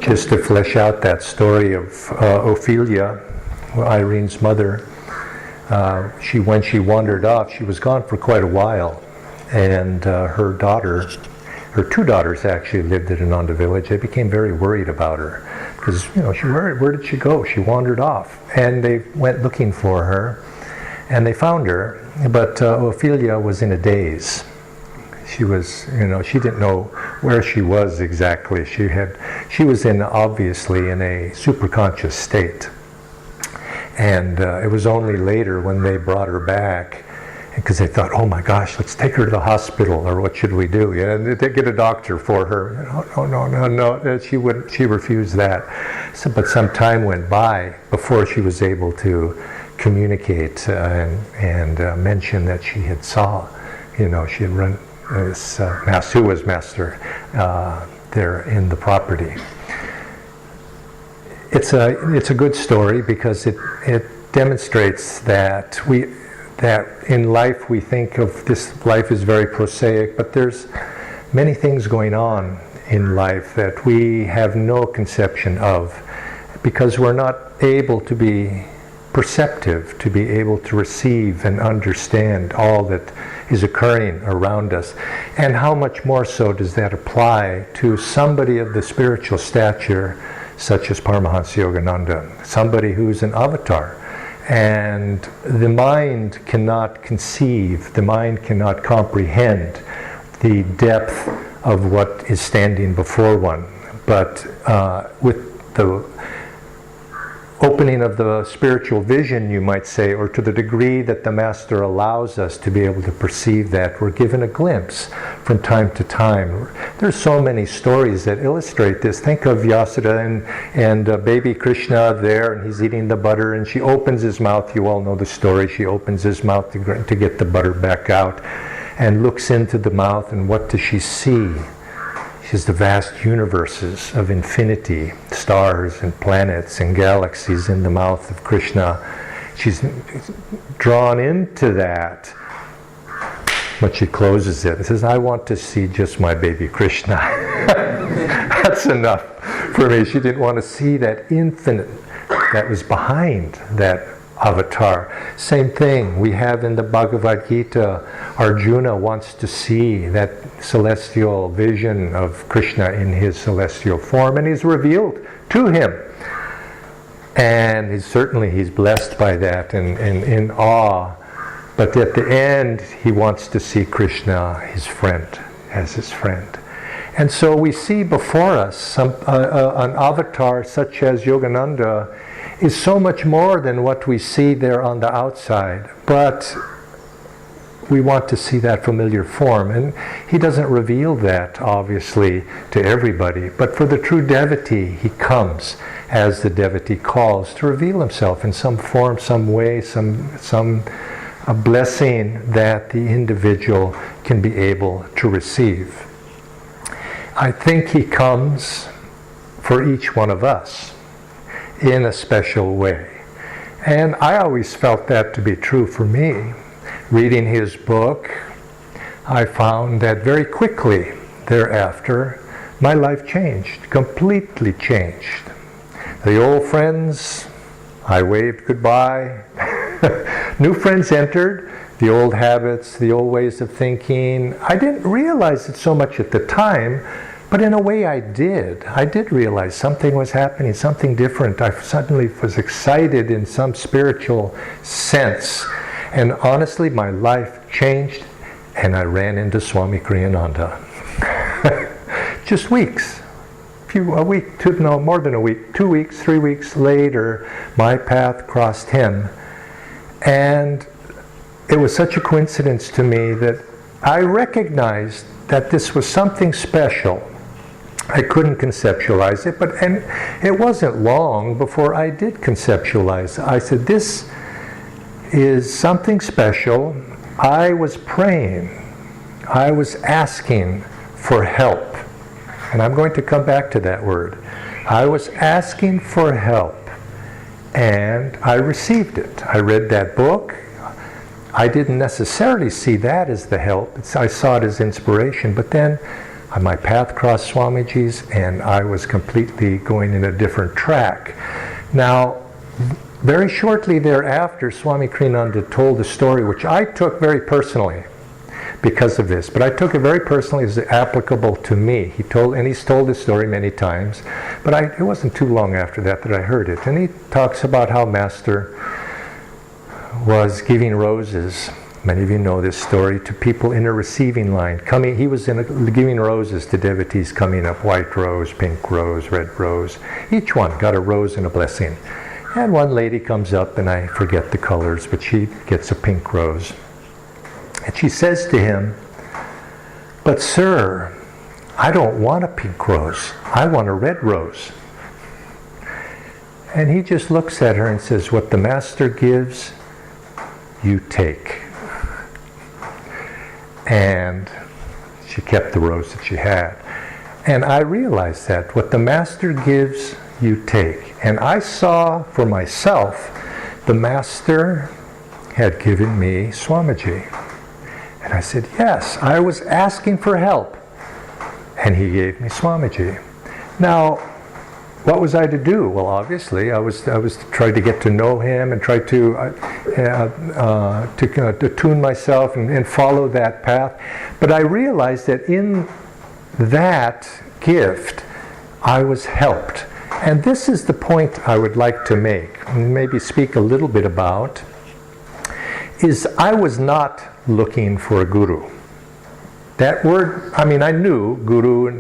just to flesh out that story of Ophelia, Irene's mother, when she wandered off, she was gone for quite a while, and her two daughters actually lived at Ananda village. They became very worried about her because, where did she go? She wandered off, and they went looking for her, and they found her, but Ophelia was in a daze. She was, she didn't know where she was exactly. She was obviously in a superconscious state. And it was only later when they brought her back, because they thought, oh my gosh, let's take her to the hospital, or what should we do? And they get a doctor for her. No. She refused that. But some time went by before she was able to communicate and mention that she had saw, she had run this who was master there in the property. It's a good story because it demonstrates that in life we think of this life as very prosaic, but there's many things going on in life that we have no conception of because we're not able to be perceptive, to be able to receive and understand all that is occurring around us. And how much more so does that apply to somebody of the spiritual stature such as Paramahansa Yogananda, somebody who's an avatar. And the mind cannot conceive, the mind cannot comprehend the depth of what is standing before one. But with the opening of the spiritual vision, you might say, or to the degree that the Master allows us to be able to perceive that, we're given a glimpse from time to time. There's so many stories that illustrate this. Think of Yashoda and baby Krishna there, and he's eating the butter, and she opens his mouth. You all know the story. She opens his mouth to get the butter back out, and looks into the mouth, and what does she see? Is the vast universes of infinity, stars and planets and galaxies in the mouth of Krishna. She's drawn into that, but she closes it and says, I want to see just my baby Krishna. That's enough for me. She didn't want to see that infinite that was behind that avatar. Same thing we have in the Bhagavad Gita. Arjuna wants to see that celestial vision of Krishna in his celestial form, and he's revealed to him. And he's blessed by that and in awe. But at the end, he wants to see Krishna, his friend, as his friend. And so we see before us an avatar such as Yogananda is so much more than what we see there on the outside. But we want to see that familiar form. And he doesn't reveal that, obviously, to everybody. But for the true devotee, he comes as the devotee calls to reveal himself in some form, some way, a blessing that the individual can be able to receive. I think he comes for each one of us in a special way. And I always felt that to be true for me. Reading his book, I found that very quickly thereafter, my life changed, completely changed. The old friends, I waved goodbye. New friends entered, the old habits, the old ways of thinking. I didn't realize it so much at the time, but in a way I did. I did realize something was happening, something different. I suddenly was excited in some spiritual sense. And honestly, my life changed, and I ran into Swami Kriyananda. Just weeks. More than a week, 2 weeks, 3 weeks later, my path crossed him. And it was such a coincidence to me that I recognized that this was something special. I couldn't conceptualize it, and it wasn't long before I did conceptualize. I said, this is something special. I was praying. I was asking for help. And I'm going to come back to that word. I was asking for help, and I received it. I read that book. I didn't necessarily see that as the help. I saw it as inspiration, but then My path crossed Swamiji's, and I was completely going in a different track. Now, very shortly thereafter, Swami Kriyananda told a story which I took very personally because of this, but I took it very personally as applicable to me. He's told this story many times, but it wasn't too long after that I heard it. And he talks about how Master was giving roses, many of you know this story, to people in a receiving line. He was giving roses to devotees coming up, white rose, pink rose, red rose. Each one got a rose and a blessing. And one lady comes up, and I forget the colors, but she gets a pink rose. And she says to him, "But sir, I don't want a pink rose. I want a red rose." And he just looks at her and says, "What the Master gives, you take." And she kept the rose that she had. And I realized that what the Master gives, you take. And I saw for myself, the Master had given me Swamiji. And I said, yes, I was asking for help. And he gave me Swamiji. Now, what was I to do? Well, obviously, I was to try to get to know him and try to attune myself and follow that path. But I realized that in that gift, I was helped. And this is the point I would like to make, and maybe speak a little bit about, is I was not looking for a guru. That word, I knew guru,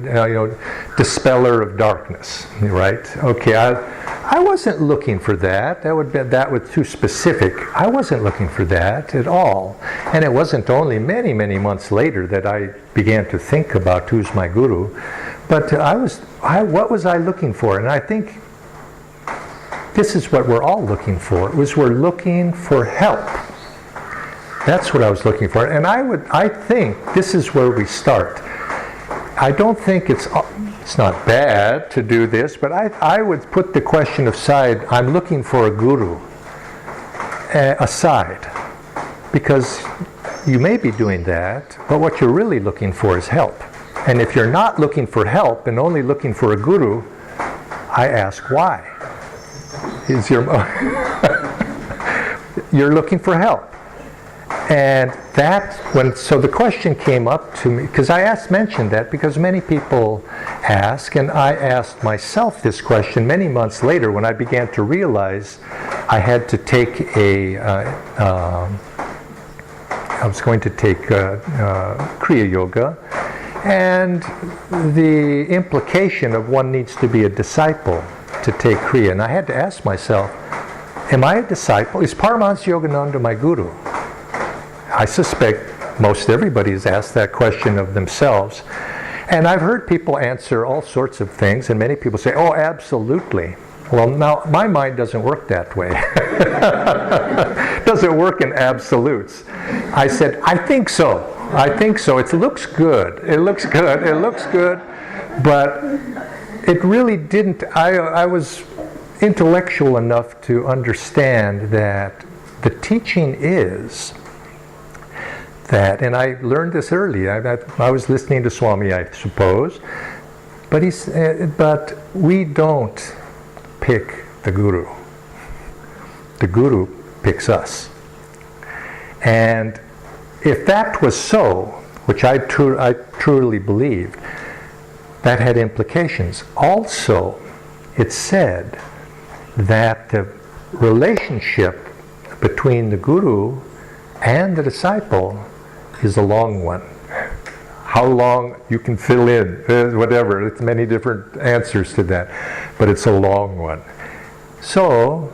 dispeller of darkness, right? Okay, I wasn't looking for that. That was too specific. I wasn't looking for that at all. And it wasn't only many, many months later that I began to think about who's my guru. But what was I looking for? And I think this is what we're all looking for. We're looking for help. That's what I was looking for. And I think this is where we start. I don't think it's not bad to do this, but I would put the question aside, I'm looking for a guru, aside. Because you may be doing that, but what you're really looking for is help. And if you're not looking for help and only looking for a guru, I ask why. You're looking for help. And so the question came up to me, because I mentioned that because many people ask, and I asked myself this question many months later when I began to realize I had to take I was going to take Kriya Yoga, and the implication of one needs to be a disciple to take Kriya. And I had to ask myself, am I a disciple? Is Paramahansa Yogananda my guru? I suspect most everybody has asked that question of themselves. And I've heard people answer all sorts of things, and many people say, oh, absolutely. Well, now, my mind doesn't work that way. Doesn't work in absolutes. I said, I think so. I think so. It looks good. It looks good. It looks good. But it really didn't. I was intellectual enough to understand that the teaching is that, and I learned this early. I was listening to Swami, I suppose, but we don't pick the guru. The guru picks us. And if that was so, which I truly believed, that had implications. Also, it said that the relationship between the guru and the disciple is a long one. How long you can fill in, whatever. It's many different answers to that, but it's a long one. So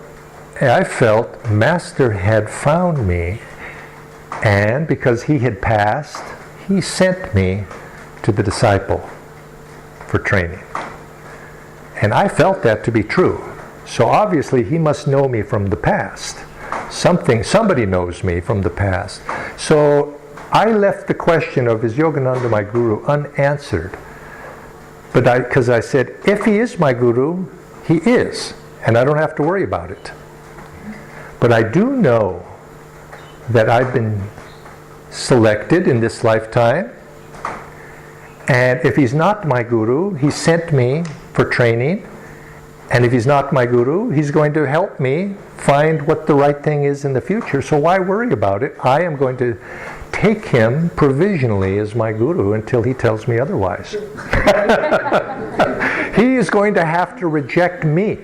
I felt Master had found me, and because he had passed, he sent me to the disciple for training. And I felt that to be true. So obviously he must know me from the past. Somebody knows me from the past. So I left the question of, is Yogananda my guru, unanswered. But because I said, if he is my guru, he is. And I don't have to worry about it. But I do know that I've been selected in this lifetime And if he's not my guru, he sent me for training. And if he's not my guru, he's going to help me find what the right thing is in the future. So why worry about it? I am going to take him provisionally as my guru until he tells me otherwise. He is going to have to reject me.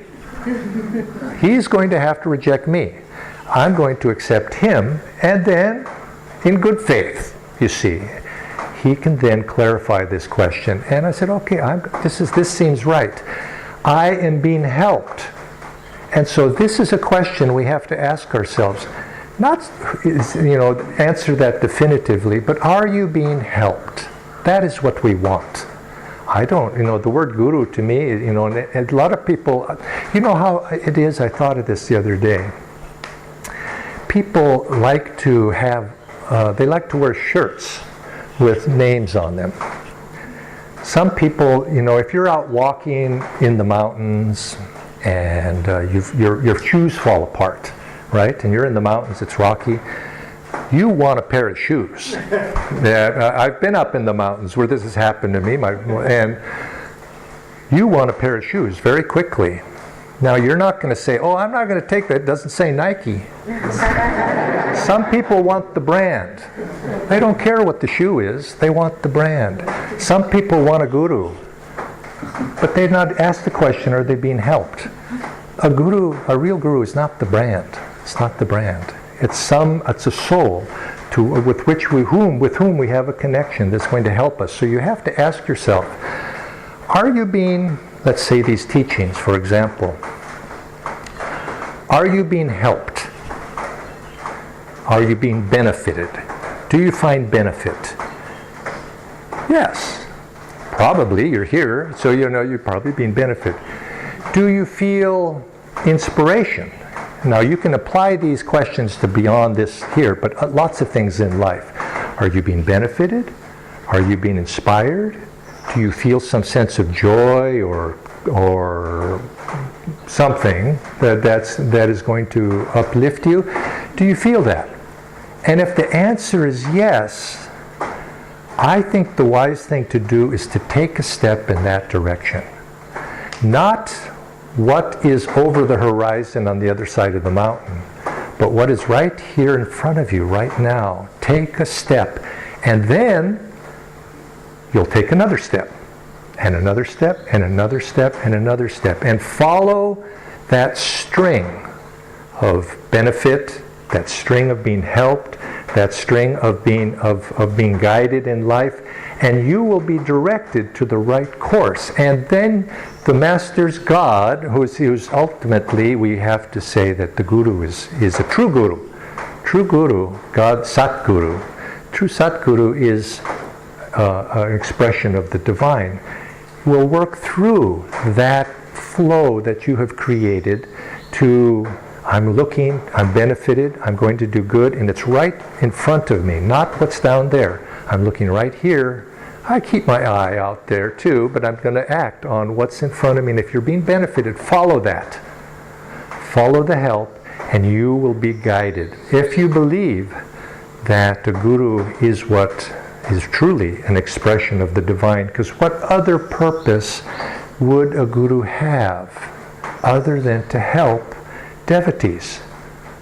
He's going to have to reject me. I'm going to accept him, and then, in good faith, you see, he can then clarify this question. And I said, okay, this seems right. I am being helped. And so this is a question we have to ask ourselves. Not, answer that definitively, but are you being helped? That is what we want. I don't, the word guru to me, and a lot of people, you know how it is, I thought of this the other day. People like to they like to wear shirts with names on them. Some people, if you're out walking in the mountains and your shoes fall apart, right? And you're in the mountains, it's rocky. You want a pair of shoes. I've been up in the mountains where this has happened to me, and you want a pair of shoes very quickly. Now you're not going to say, oh, I'm not going to take that. It doesn't say Nike. Some people want the brand. They don't care what the shoe is. They want the brand. Some people want a guru. But they've not asked the question, are they being helped? A real guru is not the brand. It's not the brand. It's a soul with whom we have a connection that's going to help us. So you have to ask yourself, are you being, let's say these teachings, for example, are you being helped? Are you being benefited? Do you find benefit? Yes. Probably, you're here, so you're probably being benefited. Do you feel inspiration? Now you can apply these questions to beyond this here, but lots of things in life. Are you being benefited? Are you being inspired? Do you feel some sense of joy or something that is going to uplift you? Do you feel that? And if the answer is yes, I think the wise thing to do is to take a step in that direction. Not what is over the horizon on the other side of the mountain, but what is right here in front of you right now. Take a step, and then you'll take another step, and another step, and another step, and another step, and follow that string of benefit, that string of being helped, that string of being guided in life, and you will be directed to the right course. And then the Master's God, who's ultimately, we have to say that the Guru is a true Guru. True Guru, God, Satguru. True Satguru is an expression of the divine. Will work through that flow that you have created to, I'm looking, I'm benefited, I'm going to do good, and it's right in front of me, not what's down there. I'm looking right here. I keep my eye out there too, but I'm going to act on what's in front of me. And if you're being benefited, follow that. Follow the help, and you will be guided. If you believe that the Guru is what is truly an expression of the divine, because what other purpose would a Guru have other than to help devotees?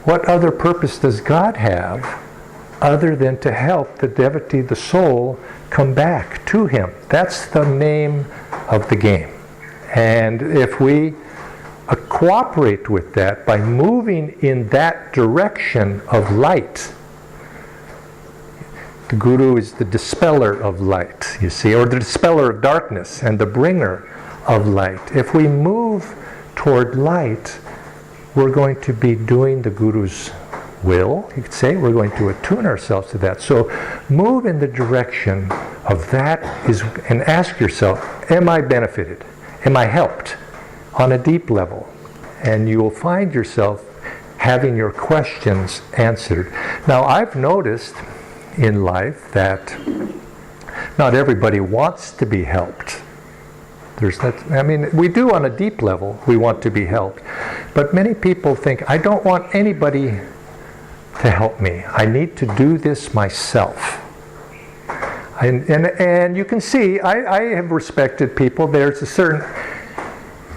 What other purpose does God have other than to help the devotee, the soul, come back to him? That's the name of the game. And if we cooperate with that by moving in that direction of light, the Guru is the dispeller of light, you see, or the dispeller of darkness and the bringer of light. If we move toward light, we're going to be doing the Guru's will, you could say. We're going to attune ourselves to that. So move in the direction of that, and ask yourself, am I benefited? Am I helped on a deep level? And you will find yourself having your questions answered. Now, I've noticed in life that not everybody wants to be helped. We do on a deep level, we want to be helped. But many people think, I don't want anybody to help me. I need to do this myself. And you can see, I have respected people. There's a certain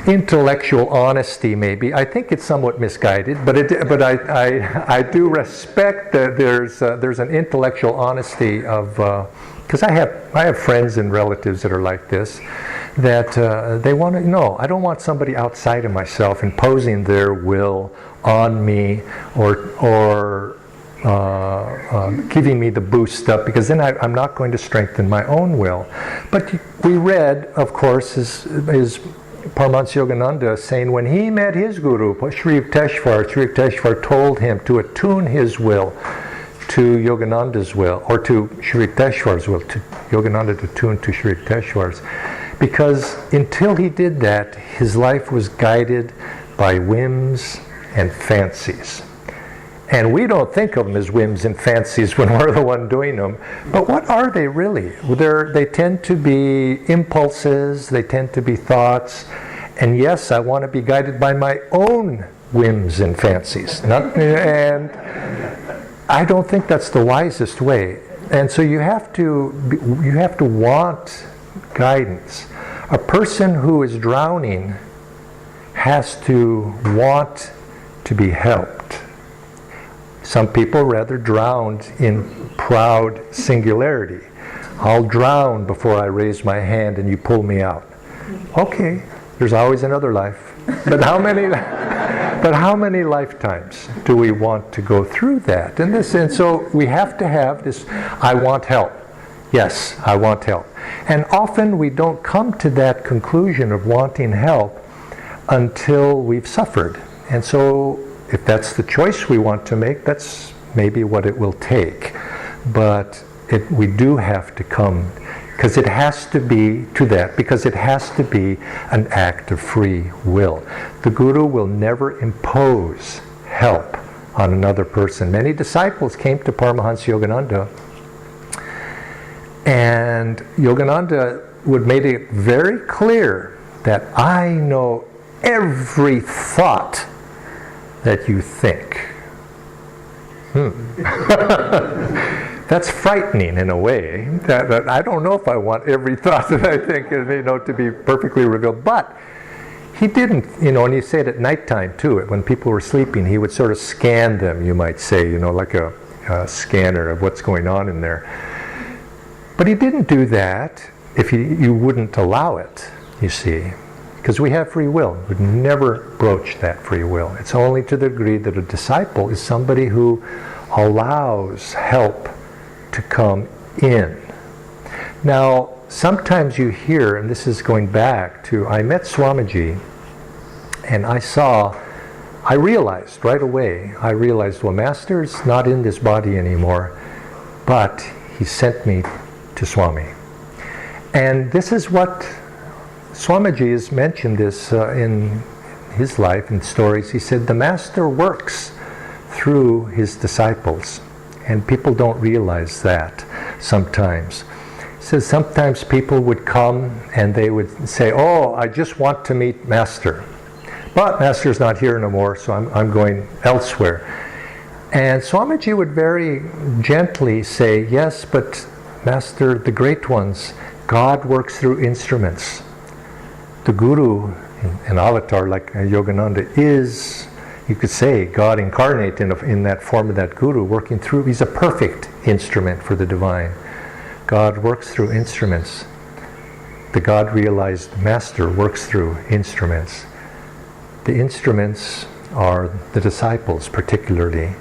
intellectual honesty, maybe. I think it's somewhat misguided, but I do respect that there's an intellectual honesty of, because I have friends and relatives that are like this, that they want to know. I don't want somebody outside of myself imposing their will on me or giving me the boost up, because then I'm not going to strengthen my own will. But we read, of course, is Paramahansa Yogananda saying when he met his guru, Sri Yukteswar told him to attune his will to Yogananda's will, or to Sri Yukteswar's will, to Yogananda to tune to Sri Yukteswar's. Because until he did that, his life was guided by whims and fancies. And we don't think of them as whims and fancies when we're the one doing them. But what are they really? They tend to be impulses, they tend to be thoughts. And yes, I want to be guided by my own whims and fancies. And I don't think that's the wisest way. And so you have to want guidance. A person who is drowning has to want to be helped. Some people rather drowned in proud singularity. I'll drown before I raise my hand and you pull me out. Okay, there's always another life. But how many lifetimes do we want to go through that? And so we have to have this, I want help. Yes, I want help. And often we don't come to that conclusion of wanting help until we've suffered. And so if that's the choice we want to make, that's maybe what it will take. But we do have to come, because it has to be to that, because it has to be an act of free will. The Guru will never impose help on another person. Many disciples came to Paramahansa Yogananda, and Yogananda would make it very clear that I know every thought that you think. That's frightening in a way. That I don't know if I want every thought that I think to be perfectly revealed. But he didn't, and he said at nighttime too, when people were sleeping, he would sort of scan them, you might say, like a scanner of what's going on in there. But he didn't do that if you wouldn't allow it, you see. Because we have free will. We'd never broach that free will. It's only to the degree that a disciple is somebody who allows help to come in. Now, sometimes you hear, and this is going back to, I met Swamiji, and I realized right away, well, Master's not in this body anymore, but he sent me to Swami. And this is what Swamiji has mentioned this in his life and stories. He said the Master works through his disciples, and people don't realize that sometimes. He says sometimes people would come and they would say, oh, I just want to meet Master. But Master's not here no more, so I'm going elsewhere. And Swamiji would very gently say, yes, but Master, the great ones, God works through instruments. The Guru, an avatar like Yogananda, is, you could say, God incarnate in that form of that Guru, working through. He's a perfect instrument for the divine. God works through instruments. The God-realized Master works through instruments. The instruments are the disciples, particularly.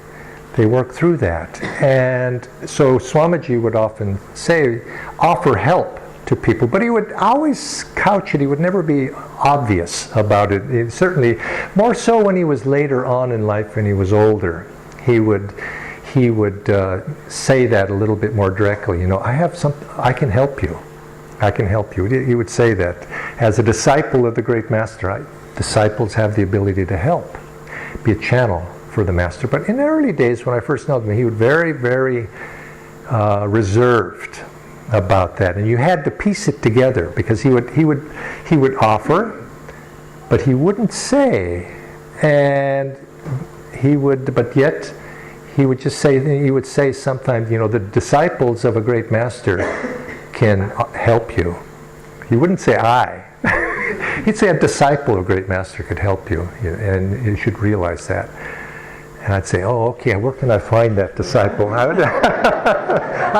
They work through that. And so Swamiji would often say, offer help to people, but he would always couch it. He would never be obvious about it. Certainly, more so when he was later on in life, when he was older, he would say that a little bit more directly. I can help you. I can help you. He would say that as a disciple of the great Master. Disciples have the ability to help, be a channel for the Master. But in the early days, when I first know him, he was very, very reserved about that, and you had to piece it together, because he would offer, but he wouldn't say, and but yet he would just say, he would say sometimes, the disciples of a great Master can help you. He wouldn't say I. He'd say a disciple of great master could help you, and you should realize that. And I'd say, oh, okay, where can I find that disciple? I'm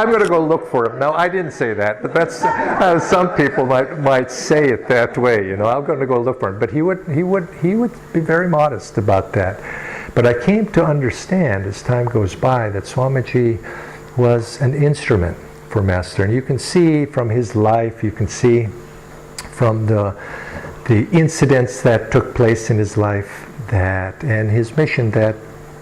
going to go look for him. No, I didn't say that, but that's some people might say it that way. I'm going to go look for him. But he would be very modest about that. But I came to understand as time goes by that Swamiji was an instrument for Master, and you can see from his life, you can see from the incidents that took place in his life and his mission that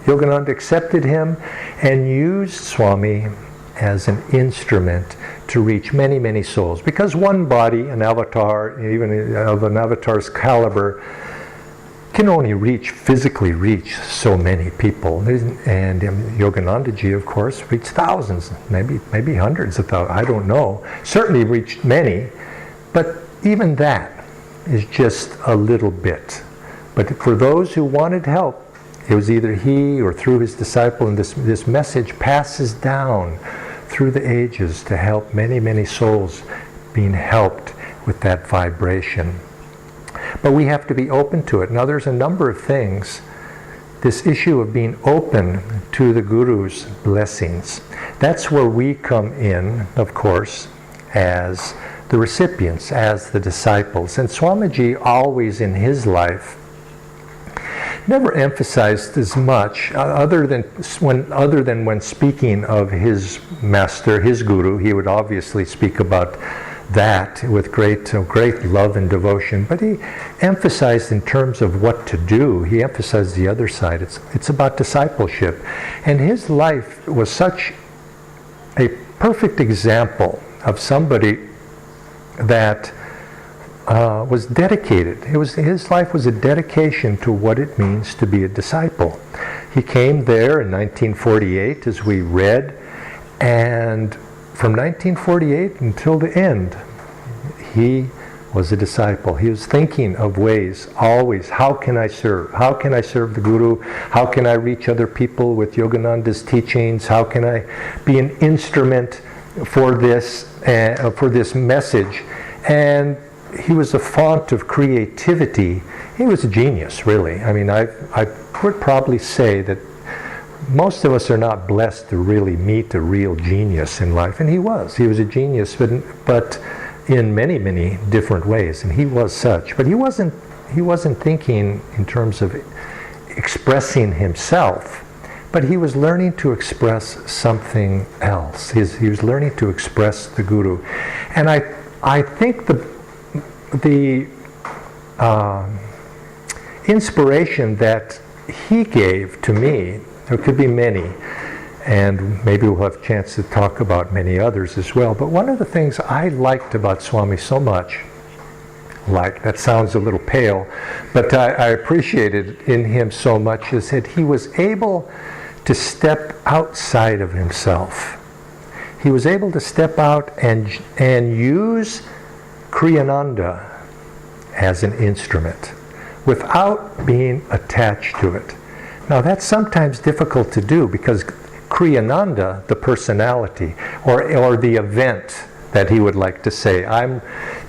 Yogananda accepted him and used Swami as an instrument to reach many, many souls. Because one body, an avatar, even of an avatar's caliber, can only physically reach so many people. And Yogananda ji, of course, reached thousands, maybe hundreds of thousands, I don't know. Certainly reached many, but even that is just a little bit. But for those who wanted help, it was either he or through his disciple, and this message passes down through the ages to help many, many souls being helped with that vibration. But we have to be open to it. Now there's a number of things. This issue of being open to the Guru's blessings, that's where we come in, of course, as the recipients, as the disciples. And Swamiji always in his life never emphasized as much, other than when speaking of his master, his guru. He would obviously speak about that with great love and devotion, but he emphasized in terms of what to do. He emphasized the other side. It's about discipleship, and his life was such a perfect example of somebody that was dedicated. His life was a dedication to what it means to be a disciple. He came there in 1948, as we read, and from 1948 until the end, he was a disciple. He was thinking of ways, always, how can I serve? How can I serve the Guru? How can I reach other people with Yogananda's teachings? How can I be an instrument for this message? And he was a font of creativity. He was a genius, really. I mean, I would probably say that most of us are not blessed to really meet a real genius in life, and he was. He was a genius, but in many, many different ways, and he was such. But he wasn't thinking in terms of expressing himself, but he was learning to express something else. He was learning to express the Guru, and I think the inspiration that he gave to me, there could be many, and maybe we'll have a chance to talk about many others as well, but one of the things I liked about Swami so much, that sounds a little pale, but I appreciated in him so much, is that he was able to step outside of himself. He was able to step out and use Kriyananda as an instrument without being attached to it. Now that's sometimes difficult to do because Kriyananda, the personality, or the event that he would like to say,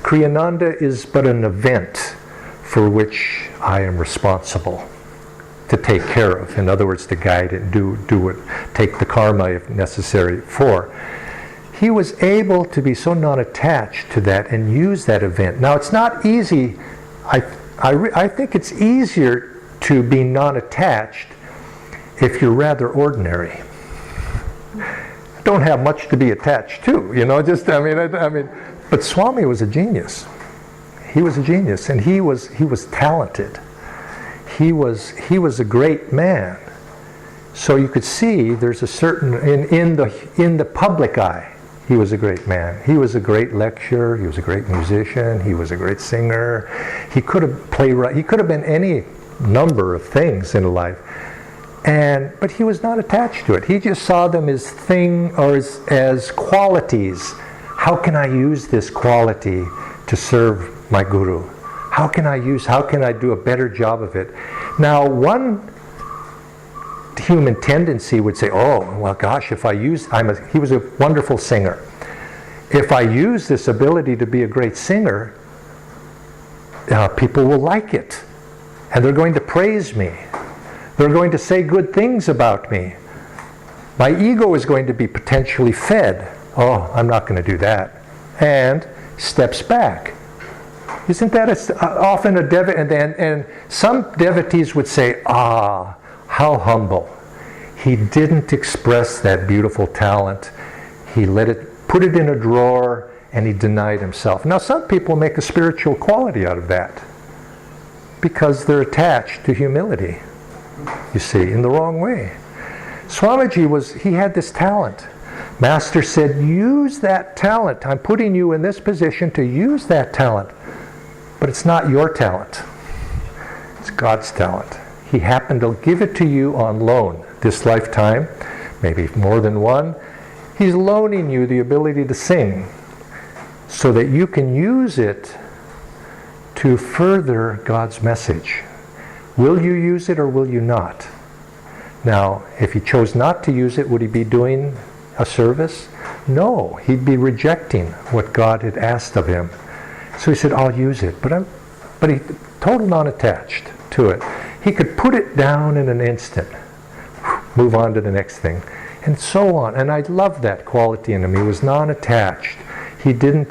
Kriyananda is but an event for which I am responsible to take care of. In other words, to guide and do it, take the karma if necessary for. He was able to be so non-attached to that and use that event. Now it's not easy. I think it's easier to be non-attached if you're rather ordinary. Don't have much to be attached to, but Swami was a genius. He was a genius, and he was talented. He was a great man. So you could see there's a certain in the public eye, he was a great man. He was a great lecturer. He was a great musician. He was a great singer. He could have playwright. He could have been any number of things in life. But he was not attached to it. He just saw them as as qualities. How can I use this quality to serve my Guru? How can I do a better job of it? Now, one human tendency would say, oh, well, gosh, if I use, he was a wonderful singer. if I use this ability to be a great singer, people will like it. And they're going to praise me. They're going to say good things about me. My ego is going to be potentially fed. Oh, I'm not going to do that. And steps back. Isn't that often a and some devotees would say, how humble. He didn't express that beautiful talent. He put it in a drawer, and he denied himself. Now, some people make a spiritual quality out of that because they're attached to humility, you see, in the wrong way. Swamiji he had this talent. Master said, use that talent. I'm putting you in this position to use that talent. But it's not your talent. It's God's talent. He happened to give it to you on loan this lifetime, maybe more than one. He's loaning you the ability to sing so that you can use it to further God's message. Will you use it or will you not? Now, if he chose not to use it, would he be doing a service? No, he'd be rejecting what God had asked of him. So he said, I'll use it. But he totally non-attached to it. He could put it down in an instant, move on to the next thing, and so on. And I love that quality in him. He was non-attached. He didn't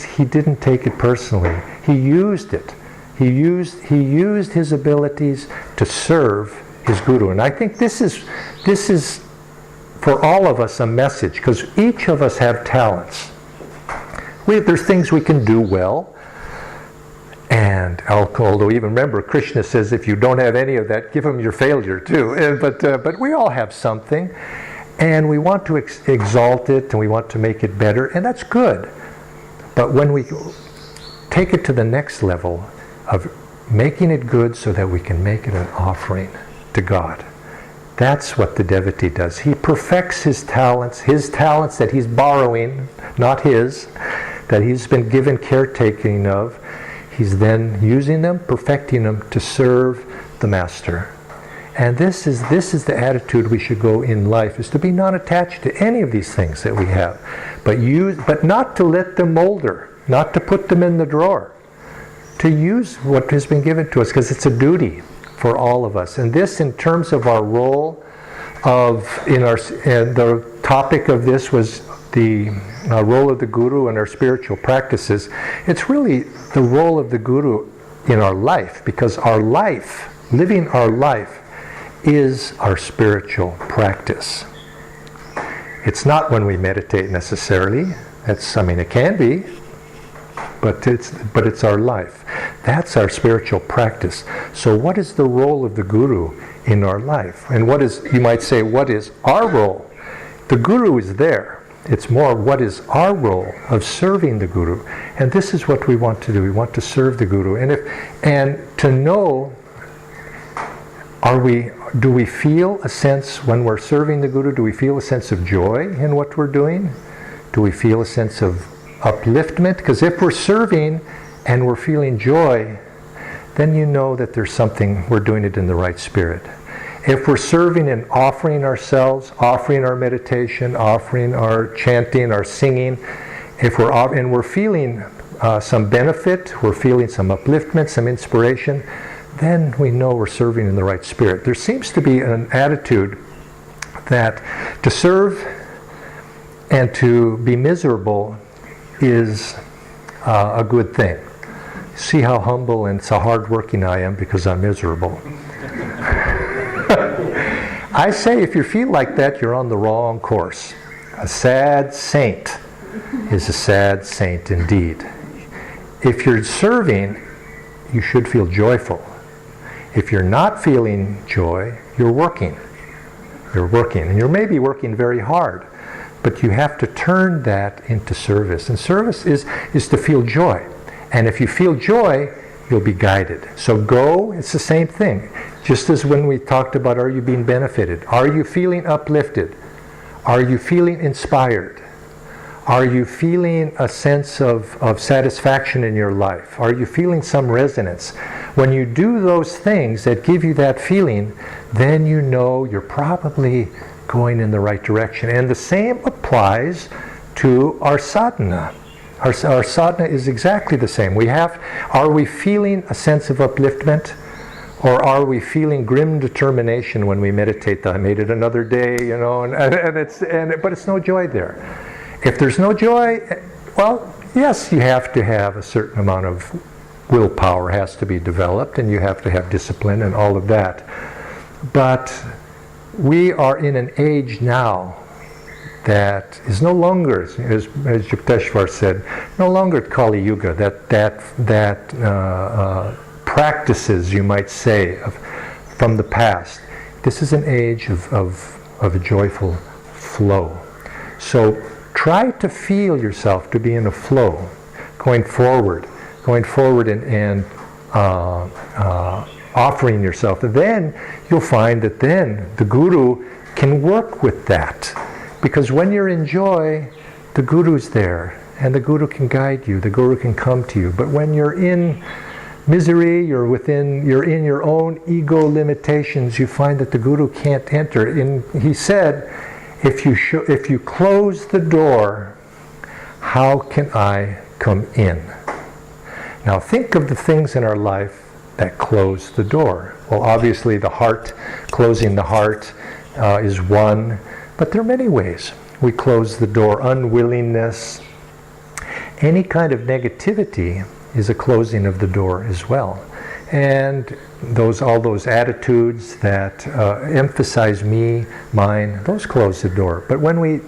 take it personally. He used it. He used his abilities to serve his guru. And I think this is for all of us a message, because each of us have talents. There's things we can do well. And although even remember, Krishna says if you don't have any of that, give him your failure too. But we all have something, and we want to exalt it, and we want to make it better, and that's good. But when we take it to the next level of making it good so that we can make it an offering to God, that's what the devotee does. He perfects his talents that he's borrowing, not his, that he's been given caretaking of. He's then using them, perfecting them to serve the Master. And this is the attitude we should go in life, is to be non-attached to any of these things that we have. But not to let them molder, not to put them in the drawer. To use what has been given to us, because it's a duty for all of us. And this, in terms of our role the topic of this was the role of the Guru in our spiritual practices. It's really the role of the Guru in our life, because our life, living our life, is our spiritual practice. It's not when we meditate necessarily. It can be, but it's our life. That's our spiritual practice. So what is the role of the Guru in our life? And you might say, what is our role? The Guru is there. It's more, what is our role of serving the Guru? And this is what we want to do. We want to serve the Guru. And to know, do we feel a sense, when we're serving the Guru, do we feel a sense of joy in what we're doing? Do we feel a sense of upliftment? Because if we're serving and we're feeling joy, then you know that there's something, we're doing it in the right spirit. If we're serving and offering ourselves, offering our meditation, offering our chanting, our singing, and we're feeling some benefit, we're feeling some upliftment, some inspiration, then we know we're serving in the right spirit. There seems to be an attitude that to serve and to be miserable is a good thing. See how humble and so hardworking I am because I'm miserable. I say if you feel like that, you're on the wrong course. A sad saint is a sad saint indeed. If you're serving, you should feel joyful. If you're not feeling joy, you're working. You're working, and you're maybe working very hard, but you have to turn that into service. And service is to feel joy. And if you feel joy, you'll be guided. So it's the same thing. Just as when we talked about, are you being benefited? Are you feeling uplifted? Are you feeling inspired? Are you feeling a sense of satisfaction in your life? Are you feeling some resonance? When you do those things that give you that feeling, then you know you're probably going in the right direction. And the same applies to our sadhana. Our sadhana is exactly the same. Are we feeling a sense of upliftment? Or are we feeling grim determination when we meditate that I made it another day, but it's no joy there. If there's no joy, well, yes, you have to have a certain amount of willpower has to be developed, and you have to have discipline and all of that. But we are in an age now that is no longer, as Yukteswar said, no longer Kali Yuga, that practices, you might say, from the past. This is an age of a joyful flow. So try to feel yourself to be in a flow, going forward and offering yourself. And then you'll find that then the Guru can work with that. Because when you're in joy, the Guru's there, and the Guru can guide you, the Guru can come to you. But when you're in misery, you're in your own ego limitations, you find that the Guru can't enter. He said, if you close the door, how can I come in? Now think of the things in our life that close the door. Well, obviously the heart, closing the heart is one, but there are many ways we close the door. Unwillingness, any kind of negativity is a closing of the door as well. And all those attitudes that emphasize me, mine, those close the door. But when we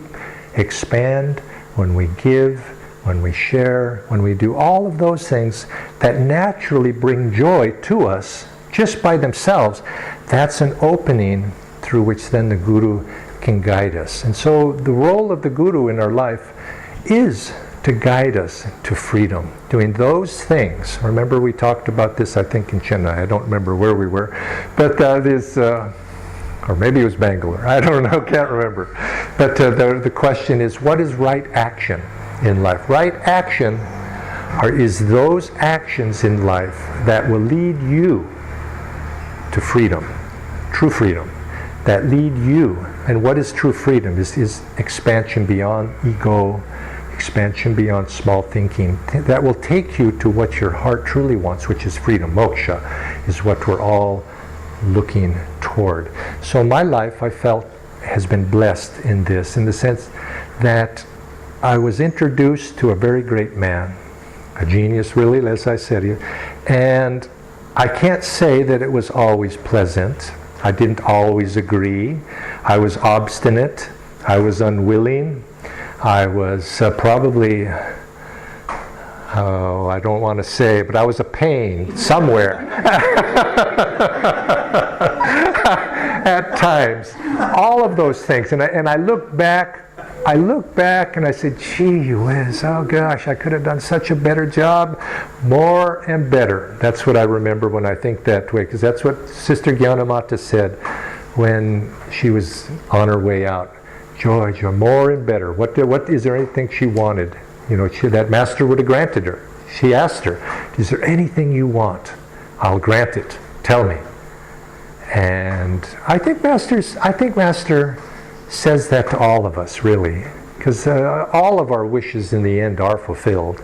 expand, when we give, when we share, when we do all of those things that naturally bring joy to us just by themselves, that's an opening through which then the Guru can guide us. And so the role of the Guru in our life is to guide us to freedom. Doing those things. Remember we talked about this, I think, in Chennai. I don't remember where we were. But or maybe it was Bangalore. I don't know, can't remember. But the question is, what is right action in life? Right action is those actions in life that will lead you to freedom. True freedom. That lead you. And what is true freedom? Is expansion beyond ego, expansion beyond small thinking. That will take you to what your heart truly wants, which is freedom. Moksha is what we're all looking toward. So my life, I felt, has been blessed in this, in the sense that I was introduced to a very great man, a genius really, as I said here, and I can't say that it was always pleasant. I didn't always agree. I was obstinate. I was unwilling. I was probably, I don't want to say, but I was a pain somewhere at times. All of those things. And I look back and I said, gee whiz, oh gosh, I could have done such a better job, more and better. That's what I remember when I think that way, because that's what Sister Gyanamata said when she was on her way out. George, you're more and better. What is there anything she wanted? That master would have granted her. She asked her, is there anything you want? I'll grant it. Tell me. And I think Master says that to all of us, really, because all of our wishes in the end are fulfilled.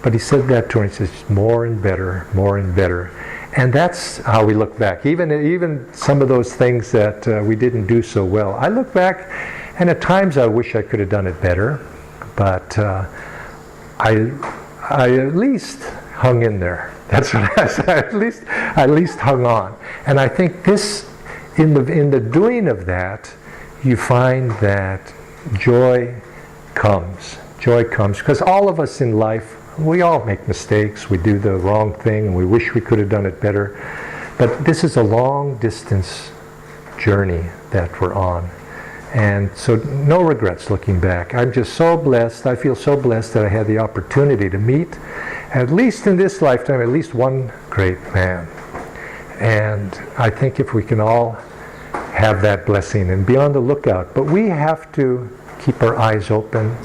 But he said that to her, and he says, more and better, more and better. And that's how we look back. Even some of those things that we didn't do so well. I look back, and at times I wish I could have done it better, but I at least hung in there. That's what I said. At least hung on. And I think this, in the doing of that, you find that joy comes. Joy comes. Because all of us in life, we all make mistakes. We do the wrong thing, and we wish we could have done it better. But this is a long distance journey that we're on. And so no regrets looking back. I'm just so blessed. I feel so blessed that I had the opportunity to meet, at least in this lifetime, at least one great man. And I think if we can all have that blessing and be on the lookout. But we have to keep our eyes open,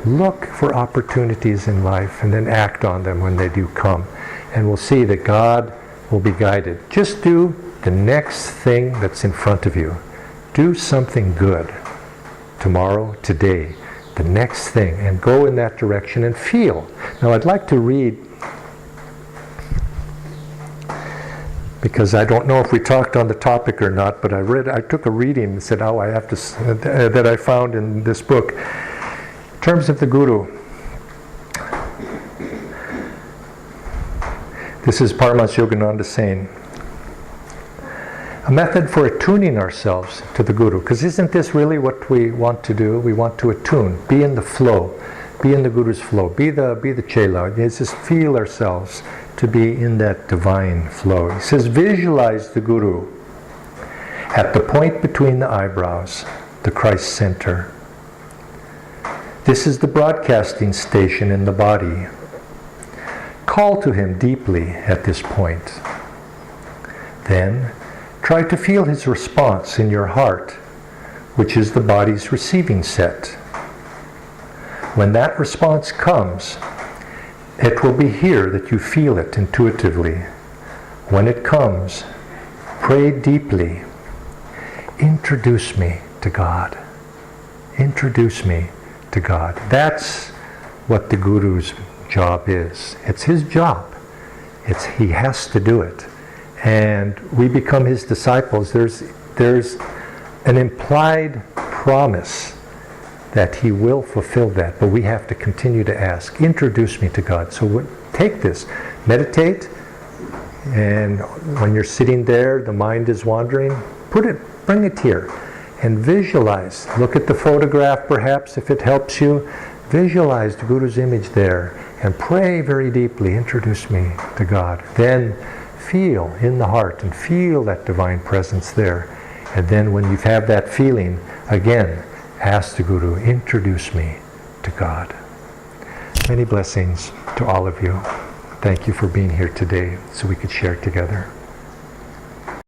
look for opportunities in life, and then act on them when they do come. And we'll see that God will be guided. Just do the next thing that's in front of you. Do something good tomorrow, today. the next thing, and go in that direction and feel. Now I'd like to read, because I don't know if we talked on the topic or not, but I took a reading and said, oh, I have to, that I found in this book. In terms of the Guru, this is Paramahansa Yogananda saying, a method for attuning ourselves to the Guru, because isn't this really what we want to do? We want to attune, be in the flow, be in the Guru's flow, be the Chela. It's just feel ourselves to be in that divine flow. He says, visualize the Guru at the point between the eyebrows, the Christ center. This is the broadcasting station in the body. Call to him deeply at this point. Then, try to feel his response in your heart, which is the body's receiving set. When that response comes, it will be here that you feel it intuitively. When it comes, pray deeply. Introduce me to God. Introduce me to God. That's what the Guru's job is. It's his job. He has to do it. And we become his disciples. There's an implied promise that he will fulfill that, but we have to continue to ask, introduce me to God. So take this, meditate, and when you're sitting there, the mind is wandering, bring it here, and visualize. Look at the photograph perhaps, if it helps you. Visualize the Guru's image there, and pray very deeply, introduce me to God. Then feel in the heart and feel that divine presence there. And then when you have that feeling, again, ask the Guru, introduce me to God. Many blessings to all of you. Thank you for being here today so we could share together.